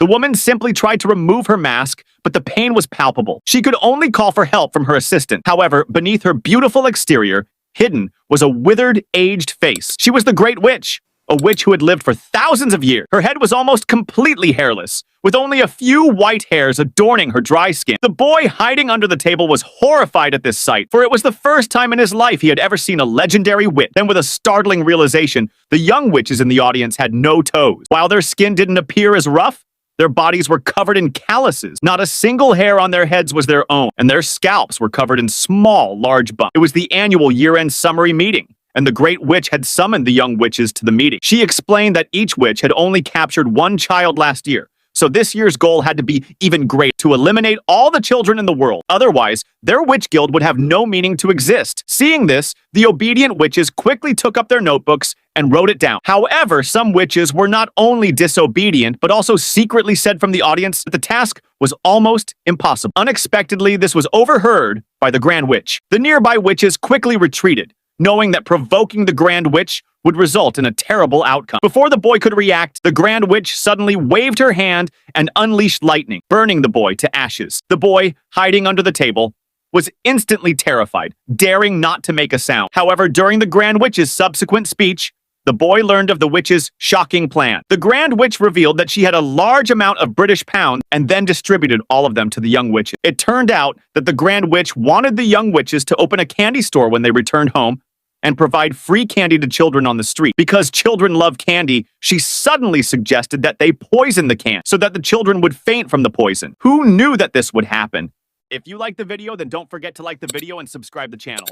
The woman simply tried to remove her mask, but the pain was palpable. She could only call for help from her assistant. However, beneath her beautiful exterior, hidden was a withered, aged face. She was the Great Witch, a witch who had lived for thousands of years. Her head was almost completely hairless, with only a few white hairs adorning her dry skin. The boy hiding under the table was horrified at this sight, for it was the first time in his life he had ever seen a legendary witch. Then with a startling realization, the young witches in the audience had no toes. While their skin didn't appear as rough, their bodies were covered in calluses. Not a single hair on their heads was their own, and their scalps were covered in small, large bumps. It was the annual year-end summary meeting, and the Great Witch had summoned the young witches to the meeting. She explained that each witch had only captured one child last year, so this year's goal had to be even greater, to eliminate all the children in the world. Otherwise, their witch guild would have no meaning to exist. Seeing this, the obedient witches quickly took up their notebooks and wrote it down. However, some witches were not only disobedient, but also secretly said from the audience that the task was almost impossible. Unexpectedly, this was overheard by the Grand Witch. The nearby witches quickly retreated, knowing that provoking the Grand Witch would result in a terrible outcome. Before the boy could react, the Grand Witch suddenly waved her hand and unleashed lightning, burning the boy to ashes. The boy, hiding under the table, was instantly terrified, daring not to make a sound. However, during the Grand Witch's subsequent speech, the boy learned of the witch's shocking plan. The Grand Witch revealed that she had a large amount of British pounds and then distributed all of them to the young witches. It turned out that the Grand Witch wanted the young witches to open a candy store when they returned home and provide free candy to children on the street. Because children love candy, she suddenly suggested that they poison the can so that the children would faint from the poison. Who knew that this would happen? If you liked the video, then don't forget to like the video and subscribe the channel.